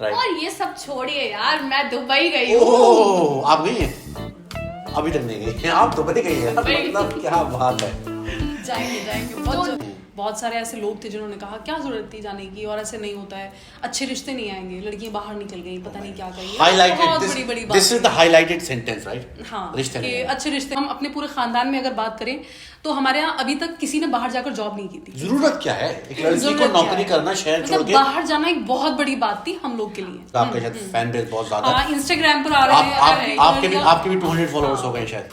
Right. और ये सब छोड़िए यार, मैं दुबई गई हूँ। ओह, आप गई हैं? अभी तक नहीं गई आप दुबई गई हैं, मतलब क्या बात है। जाएंगे जाएंगे। बहुत सारे ऐसे लोग थे जिन्होंने कहा क्या जरूरत थी जाने की, और ऐसे नहीं होता है, अच्छे रिश्ते नहीं आएंगे, लड़कियां बाहर निकल गई, पता नहीं क्या कही। बहुत बड़ी बड़ी बात। This is the highlighted sentence, right? हाँ, रिश्ते कि नहीं। अच्छे रिश्ते। हम अपने पूरे खानदान में अगर बात करें तो हमारे यहाँ अभी तक किसी ने बाहर जाकर जॉब नहीं की थी। जरूरत क्या है एक लड़की को जरूरत नौकरी क्या है? करना, शहर छोड़ मतलब के। बाहर जाना एक बहुत बड़ी बात थी हम लोग के लिए। आपका शायद फैन बेस बहुत ज्यादा है। हाँ, इंस्टाग्राम पर आ रहे हैं। आपके भी 200 फॉलोअर्स हो गए शायद।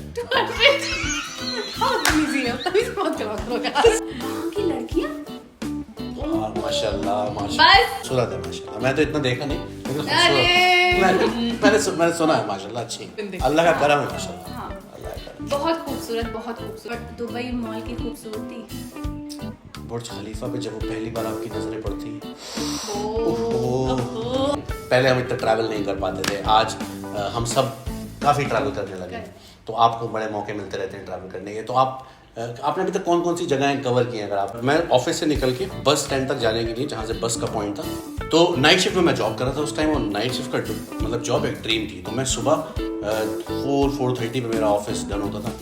बहुत इजी है, तभी से बात करवा करो यार। वहाँ की लड़कियाँ माशाल्लाह बस। सूरत है माशाल्लाह। मैं तो इतना देखा नहीं, लेकिन अरे। मैंने सुना है माशाल्लाह अच्छी। अल्लाह का करम है माशाल्लाह। हाँ। अल्लाह का करम। बहुत खूबसूरत, बहुत खूबसूरत। दुबई मॉल की खूबसूरती। बुर्ज खलीफा पे जब वो पहली बार आपकी नजरें पड़ती हैं, ओह। पहले हम इतना ट्रैवल नहीं कर पाते थे, आज हम सब काफ़ी ट्रैवल करने लगे हैं, तो आपको बड़े मौके मिलते रहते हैं ट्रैवल करने के। तो आपने अभी तक कौन कौन सी जगहें कवर की हैं? अगर आप, मैं ऑफिस से निकल के बस स्टैंड तक जाने के लिए, जहाँ से बस का पॉइंट था, तो नाइट शिफ्ट में मैं जॉब कर रहा था उस टाइम, और नाइट शिफ्ट का मतलब जॉब एक ड्रीम थी। तो मैं सुबह 4:30 पे मेरा ऑफिस डन होता था।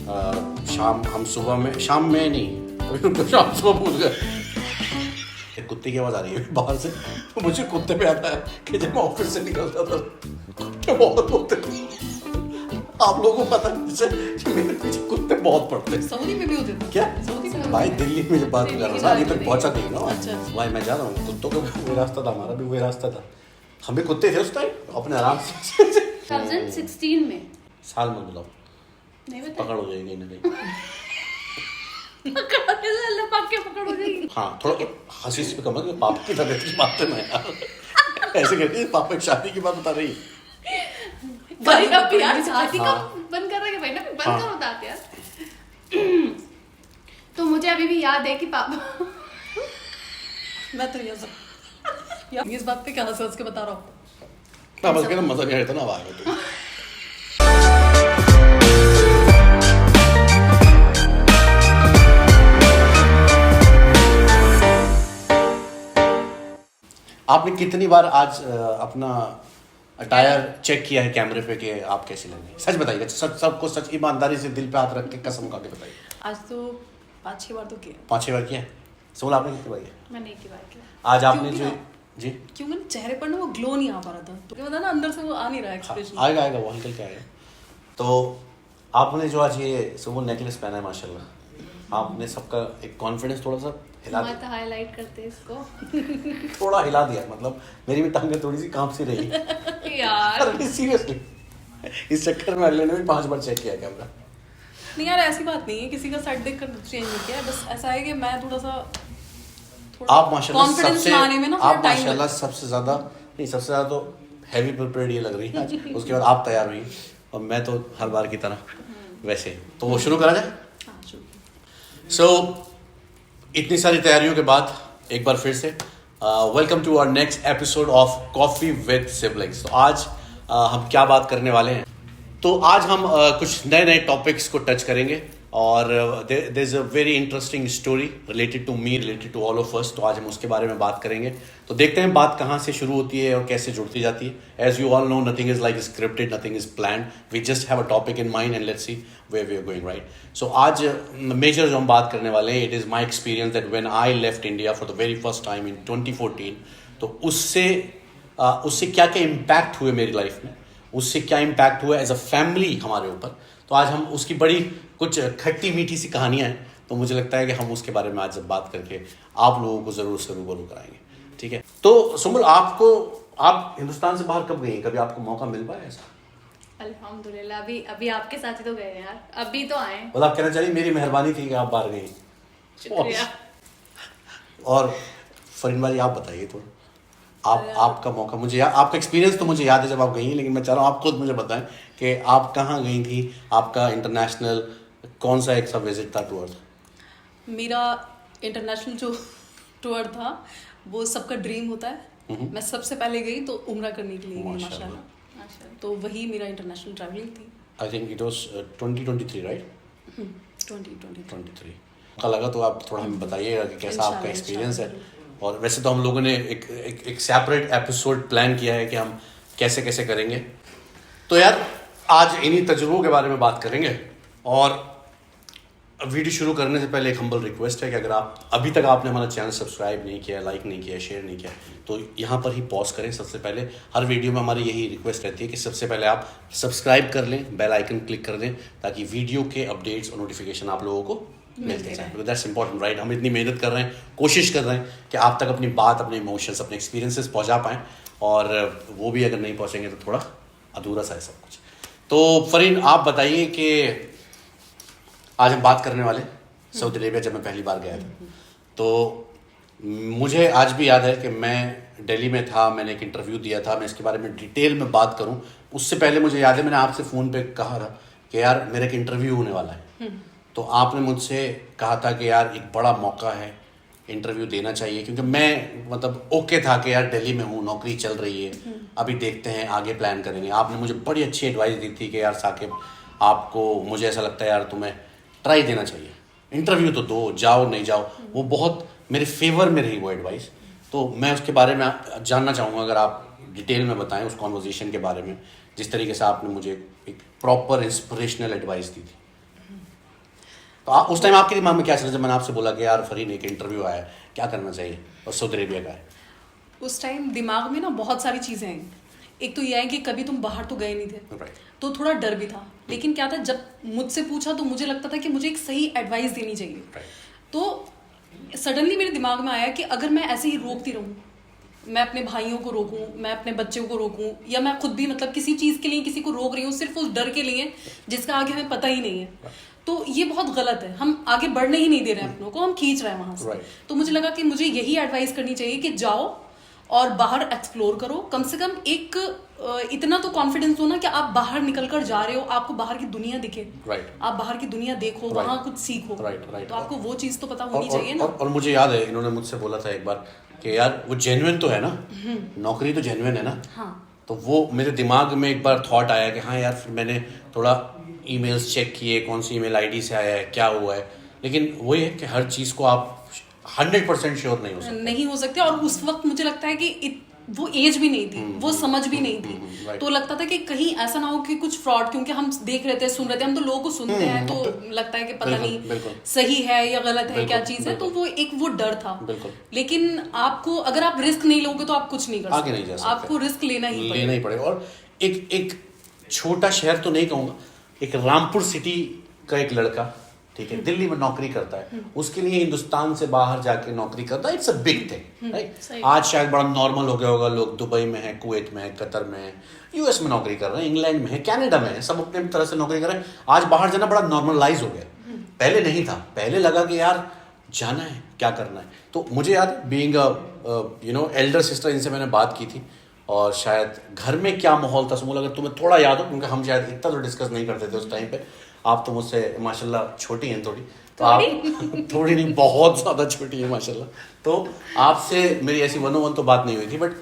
शाम में नहीं, अभी उनको शाम सुबह भूल गए। एक कुत्ते की आवाज़ आ रही है बाहर से, तो मुझे कुत्ते पे आता है कि जब मैं ऑफिस से निकलता था कुत्ते बहुत होते थे। आप लोगों को पता नहीं जैसे कि मेरे पीछे कुत्ते बहुत पड़ते हैं। सऊदी में भी होते थे क्या? सऊदी में भाई दिल्ली में जब बात कर रहा था, अभी तक पहुंचा नहीं ना। अच्छा। भाई मैं जा रहा हूँ, कुत्तों का भी वही रास्ता था, हमारा भी वही रास्ता था। हम भी कुत्ते थे उस टाइम, अपने आराम से 2016 में। साल में बुलाओ, नहीं बता। पकड़ हो जाएगी ना कहीं। अल्लाह पाक के पकड़ हो जाएगी। हाँ, थोड़ा हंसी से कम है कि पाप की तबीयत की बात है ना यार। ऐसे कहते हैं पापा की शादी की बात बता रही। भाई अब यार शादी का हाँ। बंद कर रहे भाई ना, बंद हाँ। करो बताते यार। तो मुझे अभी भी याद है कि पापा मैं तो यार इस बात पे क्या सोच के बता रहा हूँ। ना बस कहना मजा नहीं आता ना, अब आ गए तुम। आपने कितनी बार आज अपना अटायर चेक किया है कैमरे पे कि आप कैसे लगे? सच बताइए, सबको सच, ईमानदारी से दिल पे हाथ रख के कसम खा के बताइए। आज तो 5-6 बार तो किया। 5-6 बार किया है? सोल आपने कितनी बार किया? मैंने एक ही बार किया। आज आपने क्योंकि जो ना- जी क्योंकि ना चेहरे पर ना वो ग्लो नहीं आ पा रहा था, तो क्या पता ना अंदर से वो आ नहीं रहा एक्सप्रेशन। आएगा वो निकल के आएगा। तो आपने जो आज ये सुबह नेकलेस पहना है माशाल्लाह, आपने सबका एक कॉन्फिडेंस थोड़ा सा हिला मैं तो हाईलाइट करते इसको। थोड़ा हिला दिया। मतलब मेरी भी टांगें थोड़ी सी कांप सी रही। यार सीरियसली इस चक्कर में अगले ने भी 5 बार चेक किया कैमरा। नहीं यार, ऐसी बात नहीं है, किसी का साइड देख कर चेंज नहीं किया है, बस ऐसा है कि मैं थोड़ा सा आप माशाल्लाह कॉन्फिडेंस सबसे लाने में ना आप थोड़ा टाइम माशाल्लाह सबसे ज्यादा नहीं, सबसे ज्यादा तो हैवी प्रिपेयर्ड ये लग रही है आज। उसके बाद आप तैयार हुई और मैं तो हर बार की तरह वैसे। तो वो शुरू करा जाए। हाँ, शुरू। सो इतनी सारी तैयारियों के बाद एक बार फिर से welcome to our next episode of coffee with siblings. तो आज हम क्या बात करने वाले हैं? तो आज हम कुछ नए नए टॉपिक्स को टच करेंगे, और there is a very interesting story related to me, related to all of us. तो आज हम उसके बारे में बात करेंगे। तो देखते हैं बात कहाँ से शुरू होती है और कैसे जुड़ती जाती है। As you all know, nothing is like scripted, nothing is planned, we just have a topic in mind and let's see where we are going, right? So आज मेजर जो हम बात करने वाले हैं, it is my experience that when I left India for the very first time in 2014। तो उससे क्या क्या इम्पैक्ट हुए मेरी लाइफ में, उससे क्या इम्पैक्ट हुआ एज अ फैमिली हमारे ऊपर। तो आज हम उसकी बड़ी कुछ खट्टी मीठी सी कहानियाँ हैं, तो मुझे लगता है कि हम उसके बारे में आज जब बात करके आप लोगों को ज़रूर से रूबरू कराएंगे, ठीक है? तो सुमुल, आप हिंदुस्तान से बाहर कब गई? कभी आपको मौका मिल पाया ऐसा? अल्हम्दुलिल्लाह, अभी आपके साथ ही तो गए यार, अभी तो आए। मतलब आप कहना चाहिए मेरी मेहरबानी थी कि आप बाहर गई। शुक्रिया। और फरीन भाई आप बताइए थोड़ा, आपका मौका मुझे आपका एक्सपीरियंस तो मुझे याद है जब आप गई हैं, लेकिन मैं चाह रहा हूँ आप खुद मुझे बताएं कि आप कहाँ गई थी, आपका इंटरनेशनल कौन सा एक सा विजिट था, टूर था? मेरा इंटरनेशनल जो टूर था वो सबका ड्रीम होता है। मैं सबसे पहले गई तो उम्रा करने के लिए गई माशाल्लाह। तो वही मेरा इंटरनेशनल ट्रैवलिंग थी। I think it was 2023, right? 2023। का लगा तो आप थोड़ा हमें बताइएगा कि कैसा आपका एक्सपीरियंस है, और वैसे तो हम लोगों ने एक सेपरेट एपिसोड प्लान किया है कि हम कैसे कैसे करेंगे। तो यार आज इन्हीं तजुर्बों के बारे में बात करेंगे। और वीडियो शुरू करने से पहले एक हम्बल रिक्वेस्ट है कि अगर आप अभी तक आपने हमारा चैनल सब्सक्राइब नहीं किया, लाइक नहीं किया, शेयर नहीं किया, तो यहाँ पर ही पॉज करें। सबसे पहले हर वीडियो में हमारी यही रिक्वेस्ट रहती है कि सबसे पहले आप सब्सक्राइब कर लें, बेल आइकन क्लिक कर दें, ताकि वीडियो के अपडेट्स और नोटिफिकेशन आप लोगों को मिलते जाएं। Because that's important, right? हम इतनी मेहनत कर रहे हैं, कोशिश कर रहे हैं कि आप तक अपनी बात, अपने इमोशंस, अपने एक्सपीरियंसेस पहुँचा पाएँ, और वो भी अगर नहीं पहुँचेंगे तो थोड़ा अधूरा सा है सब कुछ। तो फरीन, आप बताइए कि आज हम बात करने वाले सऊदी अरेबिया। जब मैं पहली बार गया था तो मुझे आज भी याद है कि मैं दिल्ली में था, मैंने एक इंटरव्यू दिया था। मैं इसके बारे में डिटेल में बात करूं उससे पहले मुझे याद है मैंने आपसे फ़ोन पे कहा था कि यार मेरा एक इंटरव्यू होने वाला है। तो आपने मुझसे कहा था कि यार एक बड़ा मौका है, इंटरव्यू देना चाहिए, क्योंकि मैं मतलब ओके था कि यार दिल्ली में हूँ, नौकरी चल रही है, अभी देखते हैं, आगे प्लान करेंगे। आपने मुझे बड़ी अच्छी एडवाइस दी थी कि यार साकिब, आपको, मुझे ऐसा लगता है यार तुम्हें ट्राई देना चाहिए, इंटरव्यू तो दो, जाओ नहीं जाओ। वो बहुत मेरे फेवर में रही वो एडवाइस। तो मैं उसके बारे में जानना चाहूँगा, अगर आप डिटेल में बताएं उस कॉन्वर्जेशन के बारे में, जिस तरीके से आपने मुझे एक प्रॉपर इंस्पिरेशनल एडवाइस दी थी। तो आप उस टाइम आपके दिमाग में क्या चल रहा था जब मैंने आपसे बोला कि यार फरीन एक इंटरव्यू आया है, क्या करना चाहिए, और सऊदी अरेबिया का है? उस टाइम दिमाग में ना बहुत सारी चीज़ें हैं। एक तो यह है कि कभी तुम बाहर तो गए नहीं थे, राइट। तो थोड़ा डर भी था। लेकिन क्या था, जब मुझसे पूछा तो मुझे लगता था कि मुझे एक सही एडवाइस देनी चाहिए। तो सडनली मेरे दिमाग में आया कि अगर मैं ऐसे ही रोकती रहूँ, मैं अपने भाइयों को रोकूं, मैं अपने बच्चों को रोकूं, या मैं खुद भी मतलब किसी चीज़ के लिए किसी को रोक रही हूँ सिर्फ उस डर के लिए जिसका आगे हमें पता ही नहीं है, तो ये बहुत गलत है। हम आगे बढ़ने ही नहीं दे रहे हैं अपनों को, हम खींच रहे हैं वहां से। तो मुझे लगा कि मुझे यही एडवाइस करनी चाहिए कि जाओ और बाहर एक्सप्लोर करो। कम से कम एक इतना तो कॉन्फिडेंस हो ना कि आप बाहर निकल कर जा रहे हो, आपको बाहर की दुनिया दिखे, आप बाहर की दुनिया देखो, वहां कुछ सीखो। तो आपको वो चीज़ तो पता होनी चाहिए ना। और मुझे याद है इन्होंने मुझसे बोला था एक बार कि यार वो जेन्युइन तो है ना, नौकरी तो जेन्युइन है ना। हाँ। तो वो मेरे दिमाग में एक बार थॉट आया कि हाँ यार, फिर मैंने थोड़ा ईमेल्स चेक किए, कौन सी ईमेल आईडी से आया है, क्या हुआ है। लेकिन वही है कि हर चीज़ को आप 100% श्योर नहीं हो सकते। और उस वक्त मुझे लगता है कि वो एज भी नहीं थी, वो समझ भी नहीं थी। तो लगता था कि कहीं ऐसा ना हो कि कुछ फ्रॉड, क्योंकि हम देख रहे थे, सुन रहे थे, हम तो लोगों को सुनते हैं, तो लगता है कि पता नहीं सही है या गलत है, क्या चीज़ है। तो वो डर था। लेकिन आपको, अगर आप रिस्क नहीं लोगे तो आप कुछ नहीं कर सकते, आगे नहीं जा सकते। आपको रिस्क लेना ही पड़ेगा। और एक छोटा शहर तो नहीं कहूँगा, एक रामपुर सिटी का एक लड़का, ठीक है, दिल्ली में नौकरी करता है, उसके लिए हिंदुस्तान से बाहर जाके नौकरी करता है, it's a big thing, right? आज शायद बड़ा नॉर्मल हो गया होगा, लोग दुबई में है, कुवैत में है, कतर में है, यूएस में नौकरी कर रहे हैं, इंग्लैंड में है, कनाडा में है, सब अपने तरह से नौकरी कर रहे हैं। आज बाहर जाना बड़ा नॉर्मलाइज हो गया, पहले नहीं था। पहले लगा कि यार जाना है, क्या करना है। तो मुझे याद, बीइंग एल्डर सिस्टर, इनसे मैंने बात की थी, और शायद घर में क्या माहौल था समूल, अगर तुम्हें थोड़ा याद हो, क्योंकि हम शायद इतना तो डिस्कस नहीं करते थे उस टाइम पे। आप तो मुझसे माशाल्लाह छोटी हैं थोड़ी, तो आप थोड़ी नहीं, बहुत ज़्यादा छोटी है माशाल्लाह। तो आपसे मेरी ऐसी 1-on-1 तो बात नहीं हुई थी, बट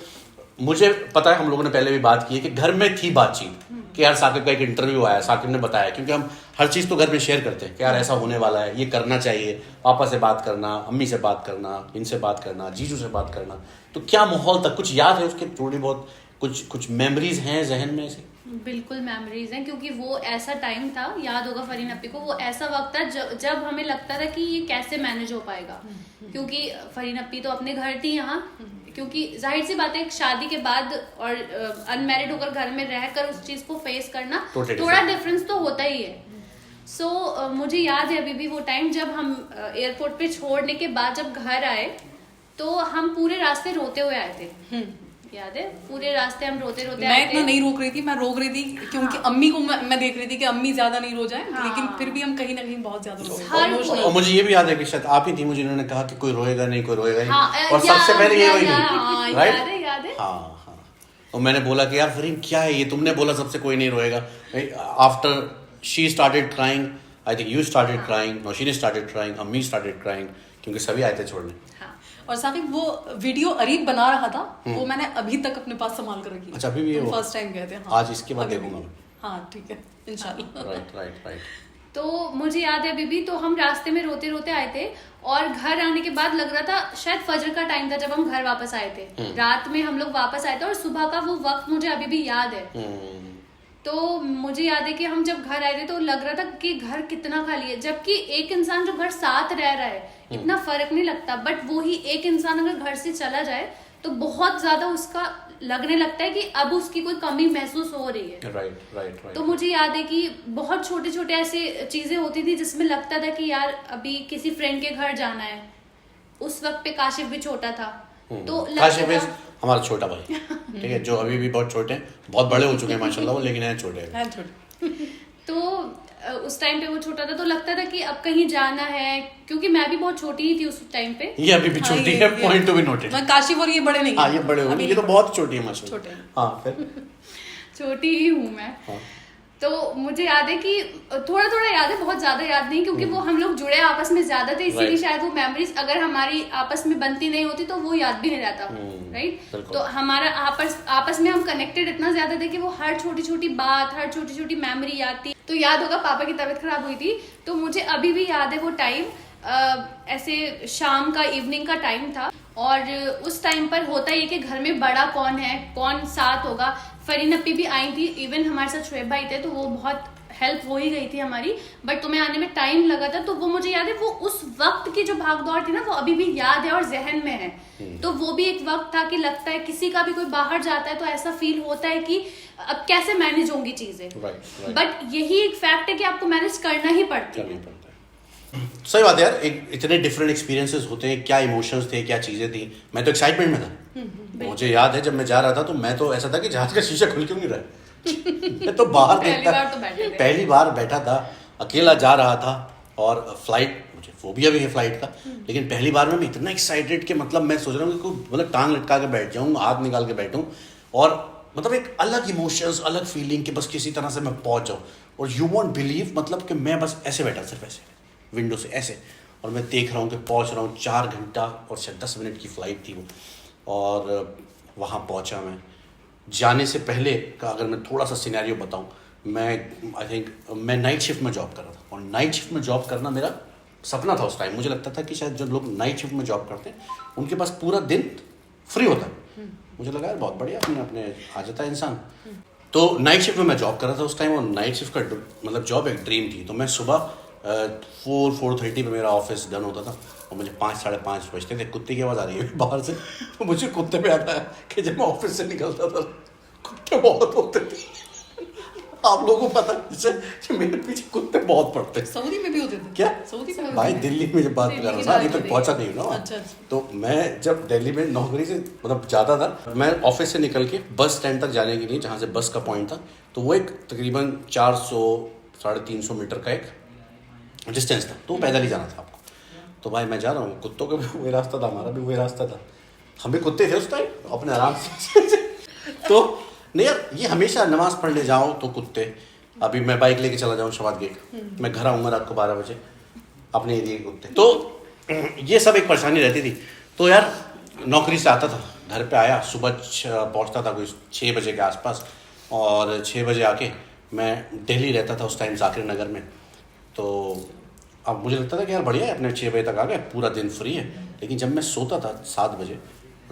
मुझे पता है हम लोगों ने पहले भी बात की है कि घर में थी बातचीत कि यार साकिब का एक इंटरव्यू आया, साकिब ने बताया, क्योंकि हम हर चीज़ तो घर में शेयर करते हैं कि यार ऐसा होने वाला है, ये करना चाहिए, पापा से बात करना, अम्मी से बात करना, इनसे बात करना, जीजू से बात करना। तो क्या माहौल था, कुछ याद है उसके, थोड़ी बहुत कुछ मेमोरीज हैं जहन में ऐसे? बिल्कुल मेमोरीज हैं, क्योंकि वो ऐसा टाइम था, याद होगा फरीन अपी को, वो ऐसा वक्त था जब हमें लगता था कि ये कैसे मैनेज हो पाएगा, क्योंकि फरीन अपी तो अपने घर थी यहाँ, क्योंकि जाहिर सी बात है शादी के बाद और अनमैरिड होकर घर में रहकर उस चीज को फेस करना थोड़ा डिफरेंस तो होता ही है। सो मुझे याद है अभी भी वो टाइम, जब हम एयरपोर्ट पे छोड़ने के बाद जब घर आए तो हम पूरे रास्ते रोते हुए आए थे। याद है, पूरे रास्ते हम रोते रोते मैं इतना नहीं रोक रही थी, मैं रोक रही थी क्योंकि अम्मी को मैं देख रही थी कि अम्मी ज्यादा नहीं रो जाए, लेकिन फिर भी हम कहीं ना कहीं बहुत ज्यादा रो। और मुझे ये भी याद है कि शायद आप ही थी, मुझे इन्होंने कहा कि कोई रोएगा नहीं, कोई रोएगा नहीं, और सबसे पहले ये रोई थी, राइट? याद है। हाँ। और मैंने बोला कि यार फरीन क्या है ये, तुमने बोला सबसे कोई नहीं रोएगा। After she started crying, I think you started crying, Nausheen started crying, अम्मी स्टार्टेड क्राइंग, क्योंकि सभी आए थे छोड़ने। और साकिब वो वीडियो अरीब बना रहा था, वो मैंने अभी तक अपने पास संभाल कर रखी है। अच्छा, अभी भी फर्स्ट टाइम गए थे। हाँ, आज इसके बाद देखूंगा मैं। हाँ ठीक है, इंशाल्लाह। राइट। तो मुझे याद है अभी भी, तो हम रास्ते में रोते रोते आए थे और घर आने के बाद लग रहा था शायद फजर का टाइम था जब हम घर वापस आए थे। रात में हम लोग वापस आए थे और सुबह का वो वक्त मुझे अभी भी याद है। तो मुझे याद है कि हम जब घर आए थे तो लग रहा था कि घर कितना खाली है, जबकि एक इंसान जो घर साथ रह रहा है इतना फर्क नहीं लगता, बट वो ही एक इंसान अगर घर से चला जाए तो बहुत ज्यादा उसका लगने लगता है कि अब उसकी कोई कमी महसूस हो रही है। राइट। तो मुझे याद है कि बहुत छोटे छोटे ऐसे चीजें होती थी जिसमें लगता था कि यार अभी किसी फ्रेंड के घर जाना है। उस वक्त पे काशिफ भी छोटा था, तो काशिफ इज हमारा छोटा भाई, ठीक है, जो अभी भी बहुत छोटे हैं, बहुत बड़े हो चुके हैं माशाल्लाह वो, लेकिन हैं छोटे। तो उस टाइम पे वो छोटा था तो लगता था कि अब कहीं जाना है, क्योंकि मैं भी बहुत छोटी ही थी उस टाइम पे। ये अभी भी छोटी है, पॉइंट टू बी नोटेड। मैं काशिफ और ये बड़े नहीं। हाँ ये बड़े हो गए, ये तो बहुत छोटी है माशाल्लाह। छोटे हैं। हाँ फिर छोटी ही हूँ मैं। हाँ। तो मुझे याद है कि थोड़ा थोड़ा याद है, बहुत ज्यादा याद नहीं, क्योंकि वो हम लोग जुड़े आपस में ज्यादा थे, इसीलिए शायद वो मेमोरीज अगर हमारी आपस में बनती नहीं होती तो वो याद भी नहीं रहता। राइट। तो हमारा आपस में हम कनेक्टेड इतना ज्यादा थे कि वो हर छोटी छोटी बात, हर छोटी छोटी मेमोरी याद थी। तो याद होगा पापा की तबीयत खराब हुई थी, तो मुझे अभी भी याद है वो टाइम, ऐसे शाम का, इवनिंग का टाइम था, और उस टाइम पर होता है कि घर में बड़ा कौन है, कौन साथ होगा। फरीन अपी भी आई थी, इवन हमारे साथ शुएब भाई थे, तो वो बहुत हेल्प हो ही गई थी हमारी, बट तुम्हें आने में टाइम लगा था। तो वो मुझे याद है, वो उस वक्त की जो भागदौड़ थी ना वो अभी भी याद है और जहन में है। तो वो भी एक वक्त था कि लगता है किसी का भी कोई बाहर जाता है तो ऐसा फील होता है कि अब कैसे मैनेज होंगी चीजें, बट यही एक फैक्ट है कि आपको मैनेज करना ही पड़ती है। सही बात है यार, एक इतने डिफरेंट एक्सपीरियंसेस होते हैं, क्या इमोशंस थे, क्या चीजें थी। मैं तो एक्साइटमेंट में था, मुझे याद है जब मैं जा रहा था तो मैं तो ऐसा था कि जहाज का शीशा खुल क्यों नहीं रहा मैं तो बाहर देखता, पहली बार बैठा था, अकेला जा रहा था, और फ्लाइट, मुझे फोबिया भी है फ्लाइट का, लेकिन पहली बार में मैं इतना एक्साइटेड कि मतलब मैं सोच रहा हूँ कि मतलब टांग लटका के बैठ जाऊँ, हाथ निकाल के बैठूँ, और मतलब एक अलग इमोशंस, अलग फीलिंग कि बस किसी तरह से मैं पहुंच जाऊँ। और यू वॉन्ट बिलीव, मतलब कि मैं बस ऐसे बैठा, सिर्फ ऐसे विंडो से ऐसे, और मैं देख रहा हूँ कि पहुँच रहा हूँ। 4 घंटा और 10 मिनट की फ़्लाइट थी वो, और वहाँ पहुँचा मैं। जाने से पहले का अगर मैं थोड़ा सा सिनेरियो बताऊँ, मैं आई थिंक मैं नाइट शिफ्ट में जॉब कर रहा था, और नाइट शिफ्ट में जॉब करना मेरा सपना था उस टाइम। मुझे लगता था कि शायद जो लोग नाइट शिफ्ट में जॉब करते हैं उनके पास पूरा दिन फ्री होता है। मुझे लगा यार बहुत बढ़िया, अपने आ जाता है इंसान। तो नाइट शिफ्ट में मैं जॉब कर रहा था उस टाइम, और नाइट शिफ्ट का मतलब जॉब एक ड्रीम थी। तो मैं सुबह 4:30 पे मेरा ऑफिस डन होता था, और मुझे 5, 5:30 बजते थे। कुत्ते की आवाज़ आ रही है बाहर से, तो मुझे कुत्ते पे आता है कि जब मैं ऑफिस से निकलता था कुत्ते बहुत होते थे। आप लोगों को पता है मेरे पीछे कुत्ते बहुत पड़ते हैं। सऊदी में भी होते थे क्या? सऊदी में भाई दिल्ली में जब बात कर रहा था, अभी तक पहुंचा नहीं ना। अच्छा। तो मैं जब दिल्ली में नौकरी से मतलब जाता था, मैं ऑफिस से निकल के बस स्टैंड तक जाने के लिए, जहाँ से बस का पॉइंट था, तो वो एक तकरीबन 400-350 मीटर का एक डिस्टेंस था, तो पैदल ही जाना था आपको। तो भाई मैं जा रहा हूँ, कुत्तों का भी वही रास्ता था, हमारा भी वही रास्ता था, हम भी कुत्ते थे उस टाइम अपने आराम से तो नहीं यार, ये हमेशा नमाज पढ़ने जाओ तो कुत्ते। अभी मैं बाइक लेके चला जाऊँ शवाद गेट, मैं घर आऊँगा रात को 12 बजे, अपने एरिया के कुत्ते। तो ये सब एक परेशानी रहती थी। तो यार नौकरी से आता था, घर पे आया, सुबह पहुँचता था कोई 6 बजे के आसपास, और 6 बजे आके मैं दिल्ली रहता था उस टाइम जाकिर नगर में। तो अब मुझे लगता था कि यार बढ़िया है, अपने 6 बजे तक आ गए, पूरा दिन फ्री है। लेकिन जब मैं सोता था 7 बजे,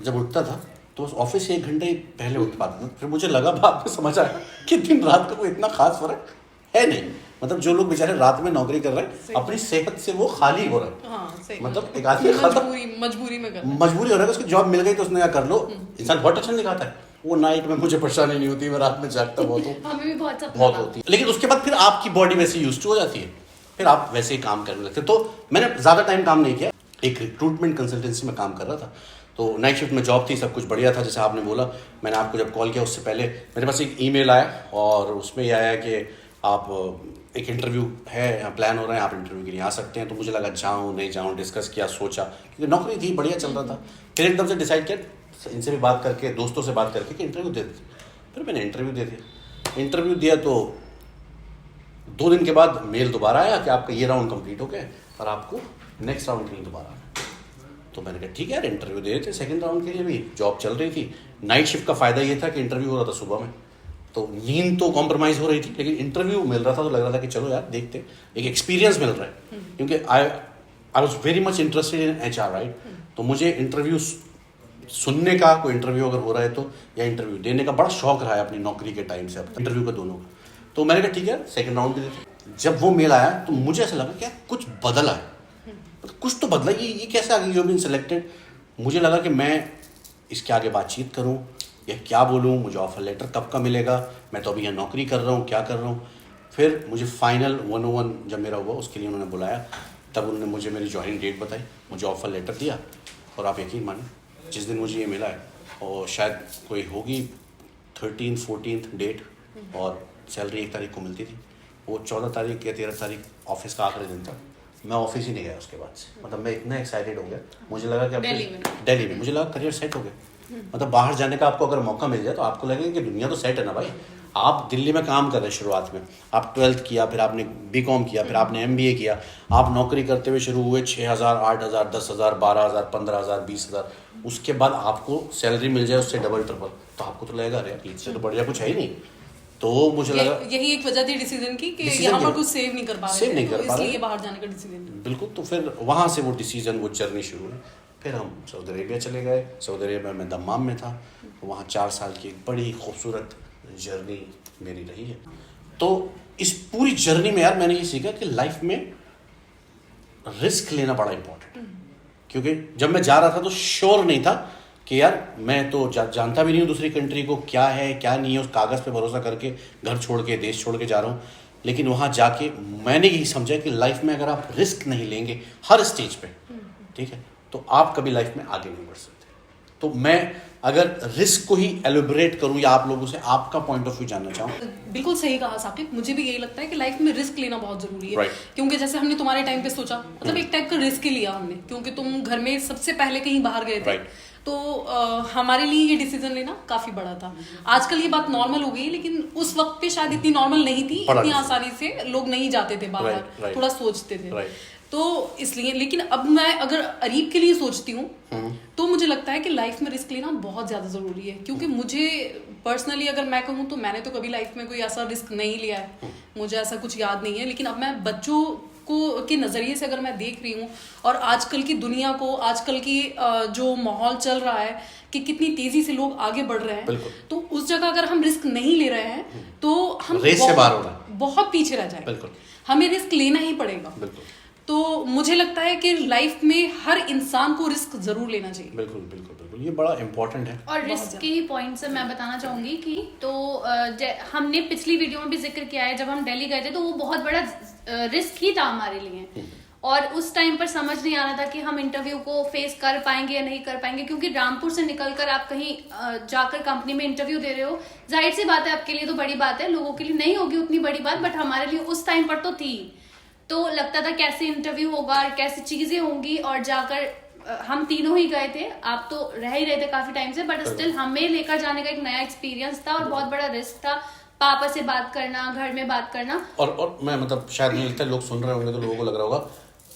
जब उठता था तो ऑफिस से 1 घंटे ही पहले उठ पाता था। फिर मुझे लगा, बाद में समझ आया कि दिन रात का कोई इतना खास फर्क है नहीं। मतलब जो लोग बेचारे रात में नौकरी कर रहे हैं, अपनी सेहत से वो खाली हो रहे हैं। हाँ, मतलब एक आदमी मजबूरी में मजबूरी हो रहा है, उसकी जॉब मिल गई तो उसने क्या कर लो, इंसान बहुत टेंशन दिखाता है। वो नाइट में मुझे परेशानी नहीं होती, मैं रात में जागता बहुत हूँ, हमें भी बहुत होती है। लेकिन उसके बाद फिर आपकी बॉडी वैसे यूज हो जाती है, फिर आप वैसे ही काम करने लगते। तो मैंने ज़्यादा टाइम काम नहीं किया, एक रिक्रूटमेंट कंसल्टेंसी में काम कर रहा था। तो नाइट शिफ्ट में जॉब थी, सब कुछ बढ़िया था। जैसे आपने बोला, मैंने आपको जब कॉल किया उससे पहले मेरे पास एक ईमेल आया, और उसमें यह आया कि आप एक इंटरव्यू है, यहाँ प्लान हो रहा है, आप इंटरव्यू के लिए आ सकते हैं। तो मुझे लगा जाऊँ नहीं जाऊँ, डिस्कस किया, सोचा, क्योंकि नौकरी थी, बढ़िया चल रहा था। फिर एकदम से डिसाइड किया, इनसे भी बात करके, दोस्तों से बात करके कि इंटरव्यू दे देते। फिर मैंने इंटरव्यू दे दिया। इंटरव्यू दिया तो 2 दिन के बाद मेल दोबारा आया कि आपका ये राउंड कंप्लीट हो गया और आपको नेक्स्ट राउंड के लिए दोबारा आना। तो मैंने कहा ठीक है यार, इंटरव्यू दे रहे थे सेकंड राउंड के लिए भी, जॉब चल रही थी। नाइट शिफ्ट का फ़ायदा ये था कि इंटरव्यू हो रहा था सुबह में, तो नींद तो कॉम्प्रोमाइज हो रही थी, लेकिन इंटरव्यू मिल रहा था तो लग रहा था कि चलो यार देखते, एक एक्सपीरियंस मिल रहा है, क्योंकि I was very much interested in HR, right. तो मुझे इंटरव्यू सुनने का, कोई इंटरव्यू अगर हो रहा है तो, या इंटरव्यू देने का बड़ा शौक रहा है अपनी नौकरी के टाइम से, इंटरव्यू का दोनों का। तो मैंने कहा ठीक है सेकंड राउंड दे देते। जब वो मेल आया तो मुझे ऐसा लगा कि कुछ बदला है, मतलब कुछ तो बदला, ये कैसे आ गई, यू बीन सेलेक्टेड। मुझे लगा कि मैं इसके आगे बातचीत करूं या क्या बोलूं, मुझे ऑफर लेटर कब का मिलेगा, मैं तो अभी यहाँ नौकरी कर रहा हूँ, क्या कर रहा हूँ। फिर मुझे फाइनल 101 जब मेरा हुआ, उसके लिए उन्होंने बुलाया, तब उन्होंने मुझे मेरी ज्वाइनिंग डेट बताई, मुझे ऑफर लेटर दिया, और आप यकीन माने जिस दिन मुझे ये मिला है, और शायद कोई होगी 13-14 डेट, और सैलरी 1 तारीख को मिलती थी, वो 14 तारीख या 13 तारीख ऑफिस का आखिरी दिन था। मैं ऑफिस ही नहीं गया उसके बाद से, मतलब मैं इतना एक्साइटेड हो गया, मुझे लगा कि दिल्ली में मुझे लगा करियर सेट हो गया। मतलब बाहर जाने का आपको अगर मौका मिल जाए तो आपको लगेगा कि दुनिया तो सेट है ना भाई। आप दिल्ली में काम कर रहे हैं, शुरुआत में आप 12th किया, फिर आपने BCom किया, फिर आपने MBA किया, आप नौकरी करते हुए शुरू हुए 6,000, 8,000, 10,000, 12,000, 15,000, 20,000, उसके बाद आपको सैलरी मिल जाए उससे डबल ट्रिपल, तो आपको तो लगेगा अरे इससे तो बढ़िया कुछ है ही नहीं। तो मुझे लगा यही एक वजह थी डिसीजन की कि यहाँ पर कुछ सेव नहीं कर पा रहे थे, तो इसलिए बाहर जाने का डिसीजन। बिल्कुल। तो फिर वहाँ से वो डिसीजन, वो जर्नी शुरू हुई। फिर हम सऊदी अरेबिया चले गए। सऊदी अरेबिया में दम्माम में था, वहाँ 4 साल की एक बड़ी खूबसूरत जर्नी मेरी रही है। तो इस पूरी जर्नी में यार मैंने ये सीखा कि लाइफ में रिस्क लेना बड़ा इंपॉर्टेंट है, क्योंकि जब मैं जा रहा था तो श्योर नहीं था कि यार मैं तो जानता भी नहीं हूँ दूसरी कंट्री को, क्या है क्या नहीं है, उस कागज़ पे भरोसा करके घर छोड़ के, देश छोड़ के जा रहा हूँ। लेकिन वहाँ जाके मैंने यही समझा कि लाइफ में अगर आप रिस्क नहीं लेंगे हर स्टेज पे, ठीक है, तो आप कभी लाइफ में आगे नहीं बढ़ सकते। तो मैं अगर रिस्क को ही एलिब्रेट करूं या आप लोगों से आपका पॉइंट ऑफ व्यू जानना चाहूँ। बिल्कुल सही कहा साकिब, मुझे भी यही लगता है कि लाइफ में रिस्क लेना बहुत जरूरी है। Right. क्योंकि जैसे हमने तुम्हारे टाइम पे सोचा, मतलब एक टाइप का रिस्क ही लिया हमने, क्योंकि तुम घर में सबसे पहले कहीं बाहर गए थे। Right. तो हमारे लिए ये डिसीजन लेना काफी बड़ा था। आजकल ये बात नॉर्मल हो गई, लेकिन उस वक्त पे शायद इतनी नॉर्मल नहीं थी, इतनी आसानी से लोग नहीं जाते थे बाहर, थोड़ा सोचते थे। तो इसलिए, लेकिन अब मैं अगर अरीब के लिए सोचती हूँ तो मुझे लगता है कि लाइफ में रिस्क लेना बहुत ज्यादा जरूरी है। क्योंकि मुझे पर्सनली अगर मैं कहूँ तो मैंने तो कभी लाइफ में कोई ऐसा रिस्क नहीं लिया है, मुझे ऐसा कुछ याद नहीं है। लेकिन अब मैं बच्चों को के नज़रिए से अगर मैं देख रही हूँ, और आजकल की दुनिया को, आजकल की जो माहौल चल रहा है कि कितनी तेजी से लोग आगे बढ़ रहे हैं, तो उस जगह अगर हम रिस्क नहीं ले रहे हैं तो हम रेस से बाहर हो रहे हैं, बहुत पीछे रह जाएंगे। हमें रिस्क लेना ही पड़ेगा। तो मुझे लगता है कि लाइफ में हर इंसान को रिस्क जरूर लेना चाहिए। बिल्कुल बिल्कुल बिल्कुल, ये बड़ा इंपॉर्टेंट है। और रिस्क के ही पॉइंट से मैं बताना चाहूंगी कि तो हमने पिछली वीडियो में भी जिक्र किया है, जब हम दिल्ली गए थे तो वो बहुत बड़ा रिस्क ही था हमारे लिए। और उस टाइम पर समझ नहीं आ रहा था कि हम इंटरव्यू को फेस कर पाएंगे या नहीं कर पाएंगे, क्योंकि रामपुर से निकलकर आप कहीं जाकर कंपनी में इंटरव्यू दे रहे हो, जाहिर सी बात है आपके लिए तो बड़ी बात है, लोगों के लिए नहीं होगी उतनी बड़ी बात, बट हमारे लिए उस टाइम पर तो थी। तो लगता था कैसे इंटरव्यू होगा, कैसी चीजें होंगी, और जाकर हम तीनों ही गए थे, आप तो रह ही रहे थे काफी टाइम से, बट स्टिल हमें लेकर जाने का एक नया एक्सपीरियंस था और बहुत बड़ा रिस्क था। पापा से बात करना, घर में बात करना, और मैं मतलब शायद मुझे लगता है लोग सुन रहे होंगे तो लोगों को लग रहा होगा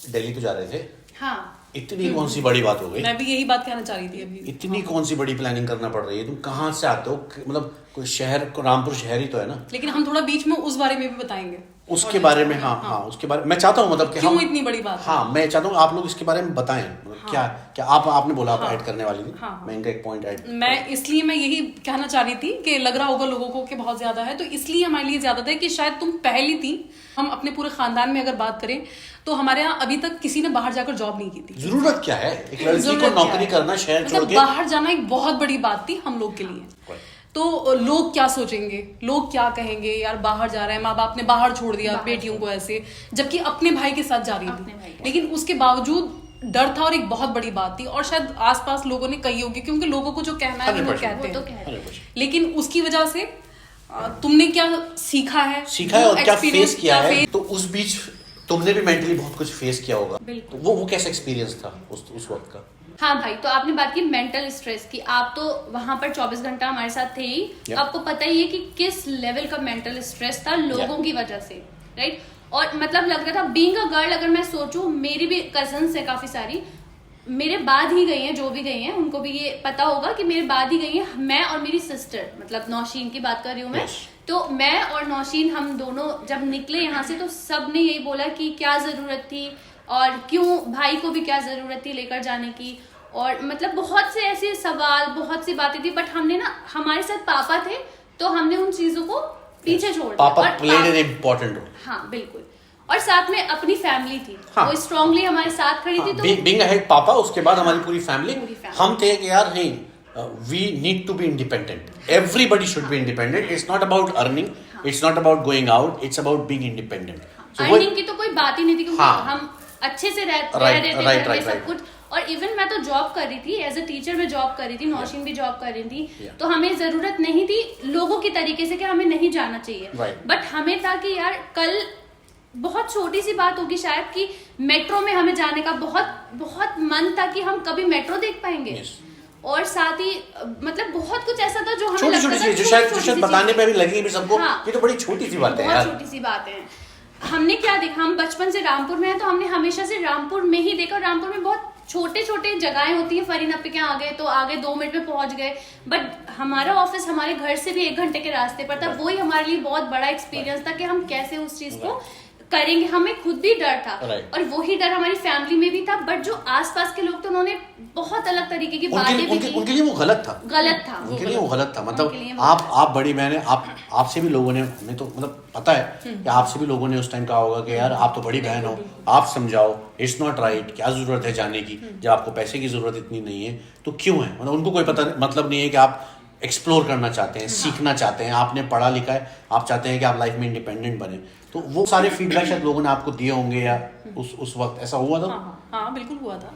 दिल्ली तो जा रहे थे, हाँ इतनी कौन सी बड़ी बात हो गई। मैं भी यही बात कहना चाह रही थी अभी, इतनी कौन सी बड़ी प्लानिंग करना पड़ रही है, तुम कहाँ से आते हो, मतलब कोई शहर, रामपुर शहर ही तो है ना। लेकिन हम थोड़ा बीच में उस बारे में भी बताएंगे, उसके बारे में। हाँ, उसके बारे में मैं चाहता हूँ, मतलब कि क्यों इतनी बड़ी बात। हाँ, मैं चाहता हूँ आप लोग इसके बारे में बताएं, क्या क्या आपने बोला आप ऐड करने वाली थी। मैं इनका एक पॉइंट ऐड, मैं यही कहना चाह रही थी कि लग रहा होगा लोगों को कि बहुत ज्यादा है, तो इसलिए हमारे लिए ज्यादा था कि शायद तुम पहली थी। हम अपने पूरे खानदान में अगर बात करें तो हमारे यहाँ अभी तक किसी ने बाहर जाकर जॉब नहीं की थी। जरूरत क्या है एक लड़की को नौकरी करना, शहर छोड़ के बाहर जाना एक बहुत बड़ी बात थी हम लोग के लिए। तो लोग क्या सोचेंगे, लोग क्या कहेंगे, यार बाहर जा रहा है, माँ बाप ने बाहर छोड़ दिया बेटियों को ऐसे, जबकि अपने भाई के साथ जा रही थी। लेकिन उसके बावजूद डर था और एक बहुत बड़ी बात थी, और शायद आसपास लोगों ने कही होगी, क्योंकि लोगों को जो कहना है वो कहते हैं। लेकिन उसकी वजह से तुमने क्या सीखा है और क्या फेस किया है, तो उस बीच तुमने भी मेंटली बहुत कुछ फेस किया होगा, तो वो कैसा एक्सपीरियंस था उस वक्त का। हाँ भाई, तो आपने बात की मेंटल स्ट्रेस की, आप तो वहां पर 24 घंटा हमारे साथ थे ही, आपको पता ही है कि किस लेवल का मेंटल स्ट्रेस था लोगों की वजह से, राइट। और मतलब लग रहा था बीइंग अ गर्ल, अगर मैं सोचूं, मेरी भी कजन्स है काफी सारी, मेरे बाद ही गई हैं, जो भी गई हैं उनको भी ये पता होगा कि मेरे बाद ही गई हैं, मैं और मेरी सिस्टर, मतलब नौशीन की बात कर रही हूँ मैं, तो मैं और नौशीन हम दोनों जब निकले यहाँ से तो सब ने यही बोला कि क्या जरूरत थी और क्यों, भाई को भी क्या जरूरत थी लेकर जाने की, और मतलब बहुत से ऐसे सवाल, बहुत सी बातें थी, बट हमने ना, हमारे साथ पापा थे तो हमने उन चीजों को पीछे छोड़ दिया। पापा प्लेड एन इम्पोर्टेंट रोल। हाँ बिल्कुल, और साथ में अपनी फैमिली थी, हाँ, वो स्ट्रांगली हमारे साथ खड़ी थी। तो बीइंग अहेड पापा, उसके बाद हमारी पूरी फैमिली, पूरी family। हम थे कि यार नहीं, we need to be independent, everybody should be independent, it's not about earning, it's not about going out, it's about being independent. Earning की तो कोई बात ही नहीं थी, क्योंकि हाँ, हम अच्छे से रह Right, रहे थे right, घर में, right, सब right। कुछ। और इवन मैं तो जॉब कर रही थी, एज अ टीचर मैं जॉब कर रही थी, नौशीन भी जॉब कर रही थी, तो हमें जरूरत नहीं थी लोगों की तरीके से कि हमें नहीं जाना चाहिए, Right। बट हमें था कि यार कल बहुत छोटी सी बात होगी शायद कि मेट्रो में हमें जाने का बहुत बहुत मन था कि हम कभी मेट्रो देख पाएंगे। Yes। और साथ ही मतलब बहुत कुछ ऐसा था जो हमें छोटी लगता छोटी था चीज जो शायद बताने पे भी लगेगी भी सबको, हाँ। ये तो बड़ी छोटी सी बात है बहुत यार। छोटी सी बात है। हमने क्या देखा, हम बचपन से रामपुर में हैं, तो हमने हमेशा से रामपुर में ही देखा। रामपुर में बहुत छोटे छोटे जगहें होती है, फरीन अप्पी के यहाँ आ गए तो आगे 2 मिनट में पहुंच गए, बट हमारा ऑफिस हमारे घर से भी 1 घंटे के रास्ते पर था। वही हमारे लिए बहुत बड़ा एक्सपीरियंस था कि हम कैसे उस चीज को करेंगे। हमें खुद भी डर था, और वही डर हमारी फैमिली में भी था, बट जो आसपास के लोग थे उन्होंने बहुत अलग तरीके की बातें भी की। उनके लिए वो गलत था, गलत था, उनके लिए वो गलत था। उनके लिए मतलब वो आप बड़ी बहन है, आपसे भी लोगों ने, हमें तो मतलब पता है कि आपसे भी लोगों ने उस टाइम कहा होगा कि यार आप तो बड़ी बहन हो, आप समझाओ, इट्स नॉट राइट, क्या जरूरत है जाने की, जब आपको पैसे की जरूरत इतनी नहीं है तो क्यों है। मतलब उनको कोई पता मतलब नहीं है कि आप एक्सप्लोर करना चाहते हैं, सीखना चाहते हैं, आपने पढ़ा लिखा है, आप चाहते हैं कि आप लाइफ में इंडिपेंडेंट बने। तो वो सारे फीडबैक शायद लोगों ने आपको दिए होंगे, या उस वक्त ऐसा हुआ था? हाँ बिल्कुल हुआ था।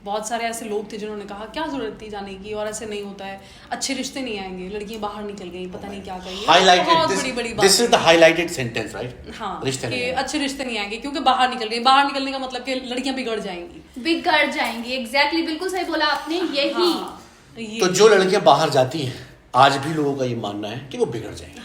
बहुत सारे ऐसे लोग थे जिन्होंने कहा क्या जरूरत थी जाने की, और ऐसे नहीं होता है, अच्छे रिश्ते नहीं आएंगे, लड़कियां बाहर निकल गई, पता नहीं क्या कही। बहुत बड़ी बात, this is the highlighted sentence, right? हाँ, रिश्ते कि नहीं अच्छे रिश्ते नहीं आएंगे क्योंकि बाहर निकल गई। बाहर निकलने का मतलब कि लड़कियां बिगड़ जाएंगी। एग्जैक्टली, बिल्कुल सही बोला आपने। यही तो जो लड़कियां बाहर जाती हैं, आज भी लोगों का ये मानना है कि वो बिगड़ जाएंगे।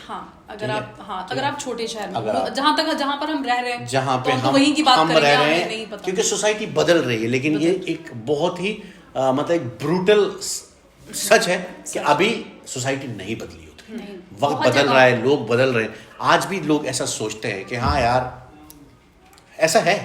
अगर आप छोटे शहर में, जहाँ पर हम रह रहे हैं, जहाँ पे तो वहीं की बात हम करेंगे, रह रहे हमें नहीं हैं, पता। क्योंकि सोसाइटी बदल रही है। लेकिन ये एक बहुत ही मतलब एक ब्रूटल सच है कि अभी सोसाइटी नहीं बदली होती, वक्त बदल रहा है, लोग बदल रहे हैं। आज भी लोग ऐसा सोचते हैं कि हाँ यार ऐसा है,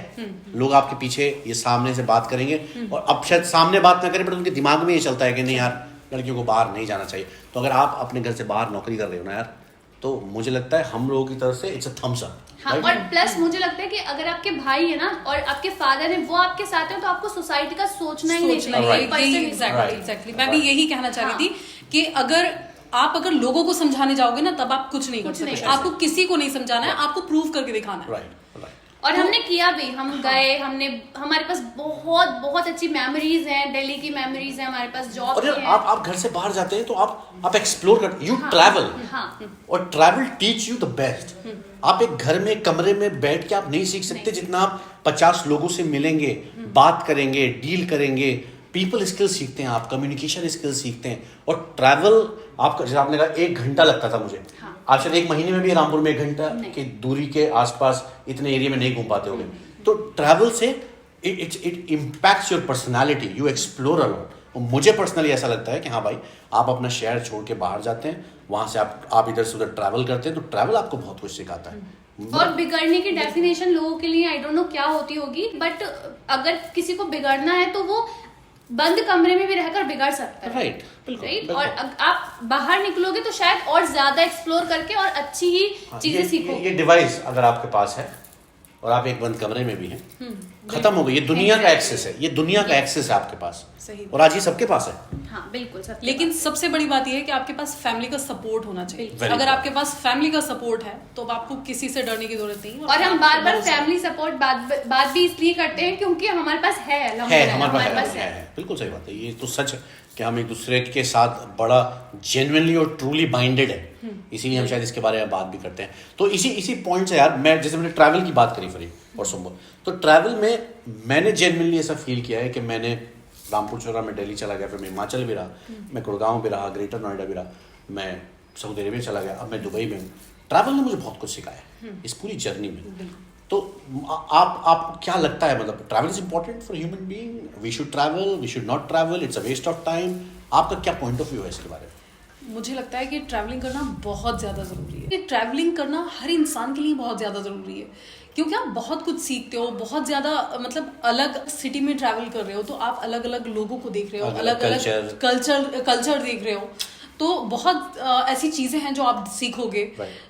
लोग आपके पीछे ये सामने से बात करेंगे, और अब शायद सामने बात ना करें, बट उनके दिमाग में ये चलता है कि नहीं यार लड़कियों को बाहर नहीं जाना चाहिए। तो अगर आप अपने घर से बाहर नौकरी कर रहे हो ना यार, तो मुझे लगता है हम लोगों की तरफ से इट्स अ थम्स अप। हाँ, और प्लस मुझे लगता है कि अगर आपके भाई है ना और आपके फादर है, वो आपके साथ है, तो आपको सोसाइटी का सोचना ही नहीं चाहिए। एग्जैक्टली, मैं भी यही कहना चाह रही थी कि अगर लोगों को समझाने जाओगे ना, तब आप कुछ नहीं कर सकते। आपको किसी को नहीं समझाना है, आपको प्रूव करके दिखाना है। और हमने किया भी, हम गए, हमारे पास बहुत बहुत अच्छी मेमोरीज हैं, दिल्ली की मेमोरीज हैं हमारे पास, जॉब की है। आप घर से बाहर जाते हैं तो आप एक्सप्लोर करते, यू ट्रैवल, और travel teach you the best. आप एक घर में कमरे में बैठ के आप नहीं सीख सकते जितना आप 50 लोगों से मिलेंगे, बात करेंगे, डील करेंगे, पीपल स्किल सीखते हैं, आप कम्युनिकेशन स्किल सीखते हैं। और ट्रैवल आपका, जैसे आपने कहा 1 घंटा लगता था मुझे, आप शायद 1 महीने में भी रामपुर में 1 घंटा की दूरी के आसपास इतने एरिया में नहीं घूम पाते होंगे। तो ट्रैवल से it impacts your personality, you explore a lot. मुझे पर्सनली ऐसा लगता है कि हाँ भाई, आप अपना शहर छोड़ के बाहर जाते हैं, वहां से आप इधर से उधर ट्रैवल करते हैं, तो ट्रैवल आपको बहुत कुछ सिखाता है। और बिगड़ने की डेफिनेशन लोगों के लिए आई डोंट नो क्या होती होगी, बट अगर किसी को बिगड़ना है तो वो बंद कमरे में भी रहकर बिगड़ सकता है। राइट। और आप बाहर निकलोगे तो शायद और ज्यादा एक्सप्लोर करके और अच्छी ही चीजें सीखोगे। ये डिवाइस अगर आपके पास है और आप एक बंद कमरे में भी हैं, खत्म हो गई। ये दुनिया का एक्सेस है, ये दुनिया का एक्सेस है आपके पास, और आज ये सबके पास है। हाँ बिल्कुल, लेकिन सबसे बड़ी बात यह है कि आपके पास फैमिली का सपोर्ट होना चाहिए। अगर आपके पास फैमिली का सपोर्ट है तो आपको किसी से डरने की जरूरत नहीं। और हम बार बार फैमिली सपोर्ट बात भी इसलिए करते हैं क्योंकि हमारे पास हमारे पास है। बिल्कुल सही बात है, ये तो सच है कि हम एक दूसरे के साथ बड़ा जेन्युइनली और ट्रूली बाइंडेड है, इसीलिए हम शायद इसके बारे में बात भी करते हैं। तो इसी पॉइंट से यार, मैं जैसे मैंने ट्रैवल की बात करी फरीद और सुम्बो, तो ट्रैवल में मैंने जेन्युइनली ऐसा फील किया है कि मैंने रामपुर छोड़ा, मैं दिल्ली चला गया, फिर मैं हिमाचल भी रहा, मैं गुड़गांव भी रहा, ग्रेटर नोएडा भी रहा, मैं सऊदी अरेबिया चला गया, अब मैं दुबई में हूँ। ट्रैवल ने मुझे बहुत कुछ सिखाया इस पूरी जर्नी में। तो आप क्या लगता है, मतलब travel is important for human being, we should travel, we should not travel, it's a waste of time? आपका क्या पॉइंट ऑफ व्यू है इसके बारे में? मुझे लगता है कि ट्रैवलिंग करना बहुत ज़्यादा ज़रूरी है। ट्रैवलिंग करना हर इंसान के लिए बहुत ज़्यादा ज़रूरी है, क्योंकि आप बहुत कुछ सीखते हो, बहुत ज़्यादा मतलब अलग सिटी में ट्रैवल कर रहे हो तो आप अलग अलग लोगों को देख रहे हो, अलग अलग कल्चर देख रहे हो, तो बहुत ऐसी चीज़ें हैं जो आप सीखोगे।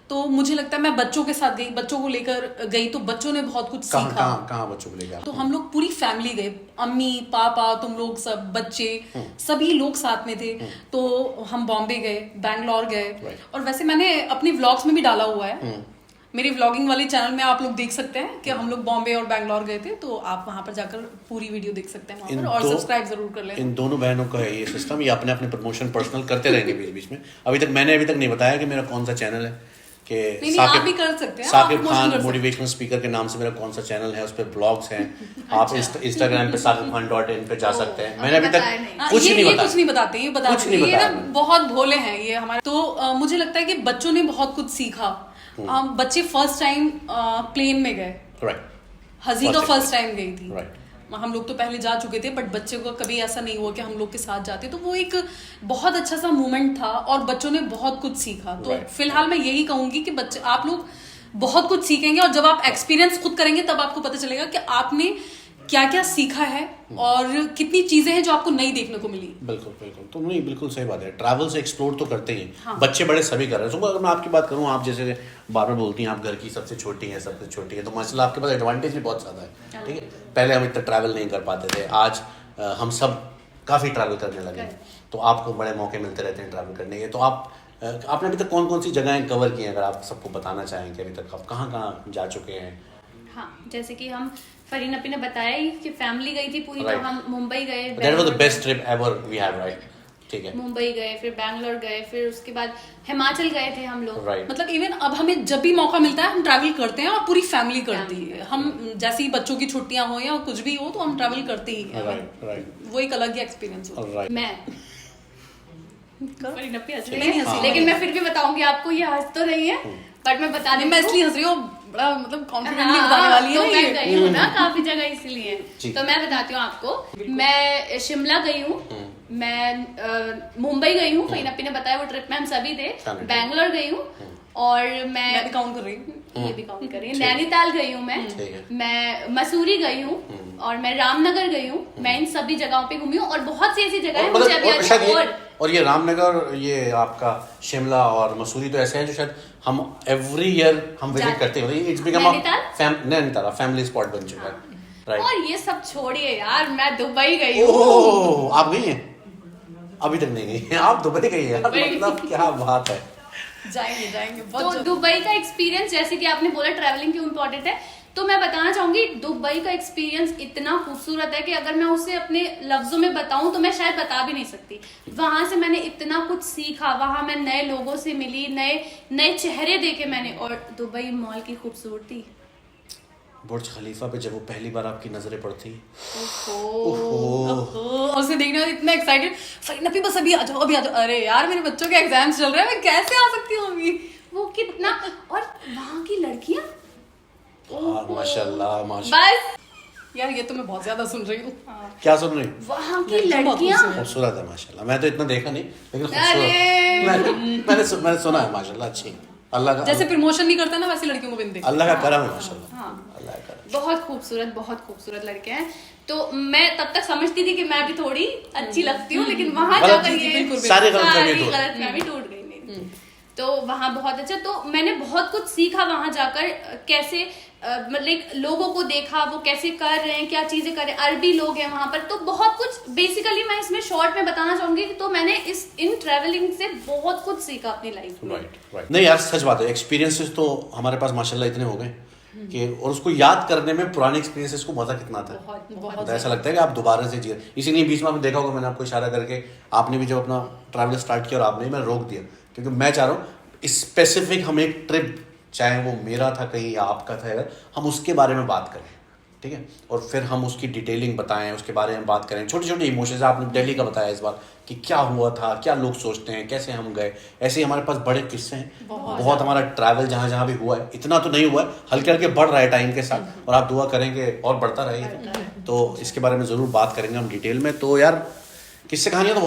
तो मुझे लगता है मैं बच्चों के साथ गई, बच्चों को लेकर गई तो बच्चों ने बहुत कुछ सीखा। कहाँ बच्चों को लेकर? तो हम लोग पूरी फैमिली गए, अम्मी पापा तुम लोग सब बच्चे सभी लोग साथ में थे। तो हम बॉम्बे गए, बैंगलोर गए, और वैसे मैंने अपने व्लॉग्स में भी डाला हुआ है, मेरे व्लॉगिंग वाले चैनल में आप लोग देख सकते हैं कि हम लोग बॉम्बे और बैंगलोर गए थे, तो आप वहां पर जाकर पूरी वीडियो देख सकते हैं वहां पर, और सब्सक्राइब जरूर कर लें। इन दोनों बहनों का है ये सिस्टम, ये अपने अपने प्रमोशन पर्सनल करते रहेंगे बीच बीच में। मैंने अभी तक नहीं बताया कि मेरा कौन सा चैनल है, कि आप भी कर सकते हैं, साकिब खान मोटिवेशनल स्पीकर के नाम से मेरा कौन सा चैनल है, उस पर ब्लॉग्स हैं। आप इंस्टाग्राम पे sakibkhan.in पे जा सकते हैं। मैंने अभी तक कुछ नहीं बताया, कुछ नहीं बताते, ये बताते हैं, ये ना बहुत भोले हैं ये हमारे। तो मुझे लगता है कि बच्चों ने बहुत कुछ सीखा। बच्चे फर्स्ट टाइम प्लेन में गए, हजी का फर्स्ट टाइम गई थी, हम लोग तो पहले जा चुके थे, बट बच्चे को कभी ऐसा नहीं हुआ कि हम लोग के साथ जाते, तो वो एक बहुत अच्छा सा मोमेंट था और बच्चों ने बहुत कुछ सीखा। तो फिलहाल मैं यही कहूंगी कि बच्चे, आप लोग बहुत कुछ सीखेंगे, और जब आप एक्सपीरियंस खुद करेंगे तब आपको पता चलेगा कि आपने क्या क्या सीखा है और कितनी चीजें हैं जो आपको नहीं देखने को मिली। बिल्कुल बिल्कुल, तो नहीं, बिल्कुल सही बात है। ट्रैवल से एक्सप्लोर तो करते ही हैं, बच्चे बड़े सभी कर रहे हैं। अगर मैं आपकी बात करूँ, आप जैसे बार बार बोलती हैं आप घर की सबसे छोटी हैं, तो माशाल्लाह आपके पास एडवांटेज भी बहुत ज़्यादा है, ठीक है। पहले हम इतना ट्रैवल नहीं कर पाते थे, आज हम सब काफ़ी ट्रैवल करने लगे, तो आपको बड़े मौके मिलते रहते हैं ट्रैवल करने के। तो आपने अभी तक कौन कौन सी जगहें कवर की हैं, अगर आप सबको बताना चाहें कि अभी तक आप कहाँ कहाँ जा चुके हैं? हाँ, जैसे कि हम फरीन अपी ने बताया ही कि फैमिली गई थी पूरी, तो हम मुंबई गए। That was the best trip ever we had, right? ठीक है। मुंबई गए, फिर बैंगलोर गए, फिर उसके बाद हिमाचल गए थे हम लोग। मतलब इवन अब हमें जब भी मौका मिलता है हम ट्रैवल करते हैं, और पूरी फैमिली करती है। हम जैसे ही बच्चों की छुट्टियां हो या कुछ भी हो तो हम ट्रैवल करते ही हैं। वो एक अलग ही एक्सपीरियंस होता है। मैं फरीन अपी हंस रही है, लेकिन मैं फिर भी बताऊंगी आपको, ये हंस तो नहीं है बट मैं बता नहीं, मैं इसलिए हंस रही हूँ, बड़ा मतलब कॉन्फिडेंटली बताने वाली है। तो मैं गई हूँ ना काफी जगह, इसलिए तो मैं बताती हूँ आपको। मैं शिमला गई हूँ, मैं मुंबई गई हूँ, फरीन अपी ने बताया वो ट्रिप में हम सभी थे। बैंगलोर गई हूँ, और मैं भी काउंट कर रही हूँ, ये भी काउंट कर रही हूँ। नैनीताल गई हूँ मैं मसूरी गई हूँ, और मैं रामनगर गई हूँ। मैं इन सभी जगहों पे घूमी हूँ, और बहुत सी ऐसी जगह है मुझे अभी और ये रामनगर, ये आपका शिमला और मसूरी तो ऐसे हैं जो शायद हम एवरी ईयर हम विजिट करते हैं। It's become Nainital family spot बन चुका है, राइट। और ये सब छोड़िए यार, मैं दुबई गई हूँ। ओह, आप गई हैं? अभी तक नहीं गई हैं आप? दुबई गई हैं, मतलब क्या बात है। जाएंगे तो दुबई का एक्सपीरियंस, जैसे कि आपने बोला ट्रैवलिंग क्यों इम्पोर्टेंट है, तो मैं बताना चाहूंगी दुबई का एक्सपीरियंस इतना खूबसूरत है कि अगर मैं उसे अपने लफ्जों में बताऊं तो मैं शायद बता भी नहीं सकती। वहां से मैंने इतना कुछ सीखा, वहां मैं नए लोगों से मिली, नए चेहरे देखे मैंने, और दुबई मॉल की खूबसूरती, बुर्ज खलीफा पे जब वो पहली बार आपकी नजरें पड़ती, उसे देखने में इतना एक्साइटेड, फरीन अपी बस अभी आ जाओ, अभी आ जाओ। अरे यार मेरे बच्चों के एग्जाम्स चल रहे हैं, मैं कैसे आ सकती हूँ अभी। वो कितना, और वहां की लड़कियां माशाल्लाह बस यार, ये तो मैं बहुत ज्यादा सुन रही हूँ। क्या सुन रही? वहां की लड़कियां खूबसूरत है माशाल्लाह। मैं तो इतना देखा नहीं, लेकिन खूबसूरत मैंने सुना है माशाल्लाह, अच्छी। अल्लाह का, जैसे प्रमोशन नहीं करता ना वैसे लड़कियों को बिंदे, अल्लाह का करम है माशाल्लाह। अल्लाह का करम, बहुत खूबसूरत लड़के हैं। तो मैं तब तक समझती थी कि मैं भी थोड़ी अच्छी लगती हूँ, लेकिन वहां जाकर ये सारी गलतफहमी टूट गई मेरी। तो वहाँ बहुत अच्छा, तो मैंने बहुत कुछ सीखा वहां जाकर, कैसे मतलब लोगों को देखा वो कैसे कर रहे हैं, क्या चीजें कर रहे हैं, अरबी लोग हैं वहां पर, तो बहुत कुछ बेसिकली मैं इसमें शॉर्ट में बताना चाहूंगी। तो मैंने इन ट्रैवलिंग से बहुत कुछ सीखा अपनी लाइफ में। राइट। नहीं यार, सच बात है, एक्सपीरियंसेस तो हमारे पास माशाल्लाह इतने हो गए कि, और उसको याद करने में पुराने एक्सपीरियंसेस को मजा कितना आता है। बहुत ऐसा लगता है कि आप दोबारा से जिए। इसीलिए बीच में आपने देखा होगा, मैंने आपको इशारा करके, आपने भी जब अपना ट्रैवल स्टार्ट किया और आपने मैं रोक दिया, क्योंकि मैं चाह रहा हूँ स्पेसिफिक हम एक ट्रिप, चाहे वो मेरा था कहीं या आपका था, अगर हम उसके बारे में बात करें, ठीक है, और फिर हम उसकी डिटेलिंग बताएं, उसके बारे में बात करें। छोटे छोटे इमोशंस, आपने दिल्ली का बताया इस बार कि क्या हुआ था, क्या लोग सोचते हैं, कैसे हम गए, ऐसे ही हमारे पास बड़े किस्से हैं। बहुत हमारा ट्रैवल जहाँ जहाँ भी हुआ है, इतना तो नहीं हुआ है, हल्के हल्के बढ़ रहा है टाइम के साथ, और आप दुआ करेंगे और बढ़ता रहेगा। तो इसके बारे में ज़रूर बात करेंगे हम डिटेल में। तो यार किस्से कहानियाँ तो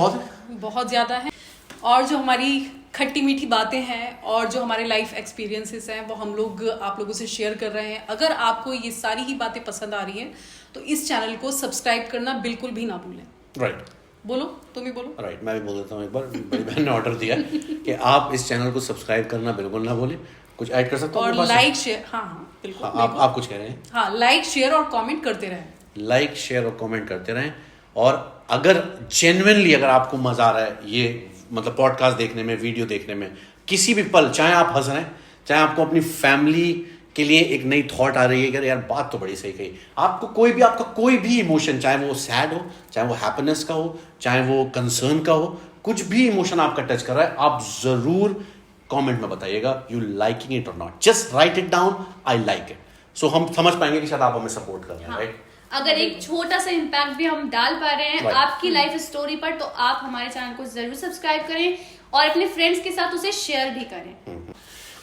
बहुत ज़्यादा है। और जो हमारी खट्टी मीठी बातें हैं और जो हमारे लाइफ एक्सपीरियंसेस हैं वो हम लोग आप लोगों से शेयर कर रहे हैं। अगर आपको ये सारी ही बातें पसंद आ रही हैं तो इस चैनल को सब्सक्राइब करना बिल्कुल भी ना भूलें। राइट, बोलो, तुम ही बोलो। राइट, मैं भी बोल देता हूँ एक बार। बड़ी बहन ने ऑर्डर दिया कि आप इस चैनल को सब्सक्राइब करना बिल्कुल ना भूलें। कुछ ऐड कर सकता हूँ और लाइक शेयर, हाँ बिल्कुल। आप कुछ कह रहे हैं? हाँ, लाइक शेयर और कमेंट करते रहें। लाइक शेयर और कमेंट करते रहें। और अगर जेन्युइनली अगर आपको मजा आ रहा है ये मतलब पॉडकास्ट देखने में, वीडियो देखने में, किसी भी पल, चाहे आप हंस रहे हैं, चाहे आपको अपनी फैमिली के लिए एक नई थॉट आ रही है कि यार बात तो बड़ी सही कही, आपको आपका कोई भी इमोशन, चाहे वो सैड हो, चाहे वो हैप्पीनेस का हो, चाहे वो कंसर्न का हो, कुछ भी इमोशन आपका टच कर रहा है, आप जरूर कमेंट में बताइएगा यू लाइकिंग इट और not. Just write it down, I like it. So हम समझ पाएंगे कि शायद आप हमें सपोर्ट कर रहे हैं। राइट, अगर एक छोटा सा इम्पैक्ट भी हम डाल पा रहे हैं आपकी लाइफ स्टोरी पर, तो आप हमारे चैनल को जरूर सब्सक्राइब करें और अपने फ्रेंड्स के साथ उसे शेयर भी करें।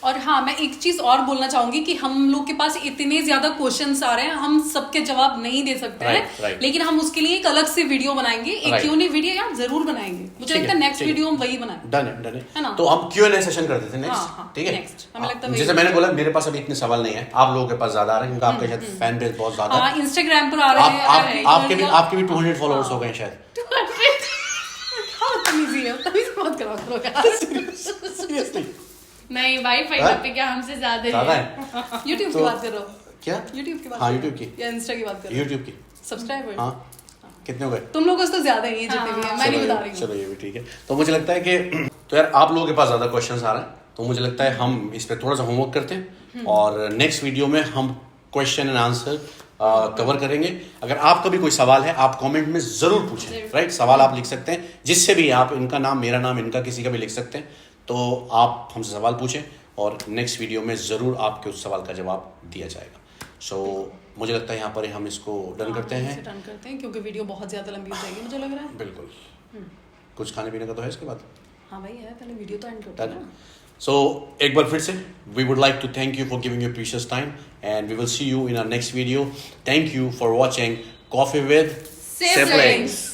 और हाँ, मैं एक चीज और बोलना चाहूंगी कि हम लोग के पास इतने ज्यादा क्वेश्चंस आ रहे हैं, हम सबके जवाब नहीं दे सकते हैं, लेकिन हम उसके लिए एक अलग से वीडियो बनाएंगे, एक Q&A वीडियो यार जरूर बनाएंगे। मुझे लगता है नेक्स्ट वीडियो हम वही बनाएंगे। डन है ना? तो हम Q&A सेशन करते थे नेक्स्ट, ठीक है? हमें लगता है जैसे मैंने बोला मेरे पास अभी इतने सवाल नहीं है, आप लोगों के पास ज्यादा आ रहे हैं क्योंकि आपके शायद फैन बेस बहुत ज्यादा है। इंस्टाग्राम पर आ रहे हैं, आपके भी 200 फॉलोअर्स हो गए शायद। नहीं भाई, पे क्या हमसे ज्यादा है। यूट्यूब की बात कर रहा हूँ। क्या? यूट्यूब की बात? हाँ, यूट्यूब की या इंस्टा की बात कर रहा हूँ? यूट्यूब की सब्सक्राइबर। हाँ, कितने हो गए? तुम लोगों से तो ज्यादा ही है जितने भी हैं, मैं नहीं बता रही हूँ। चलो ये भी ठीक है। तो मुझे लगता है कि तो यार आप लोगों के पास ज्यादा क्वेश्चंस आ रहे हैं, तो मुझे लगता है हम इस पे थोड़ा सा होमवर्क करते हैं और नेक्स्ट वीडियो में हम क्वेश्चन एंड आंसर कवर करेंगे। अगर आपका भी कोई सवाल है आप कमेंट में जरूर पूछें। राइट, सवाल आप लिख सकते हैं जिससे भी, आप इनका नाम, मेरा नाम, इनका किसी का भी लिख सकते हैं। तो आप हमसे सवाल पूछें और नेक्स्ट वीडियो में जरूर आपके उस सवाल का जवाब दिया जाएगा। सो मुझे लगता है यहाँ पर हम इसको डन करते हैं। डन करते हैं क्योंकि वीडियो बहुत ज्यादा लंबी हो जाएगी मुझे लग रहा है। बिल्कुल। कुछ खाने पीने का तो है इसके बाद? हाँ भाई है, पहले वीडियो तो एंड करते हैं ना। So एक बार फिर से we would like to thank you for giving your precious time and we will see you in our next video. Thank you for watching Coffee with Siblings.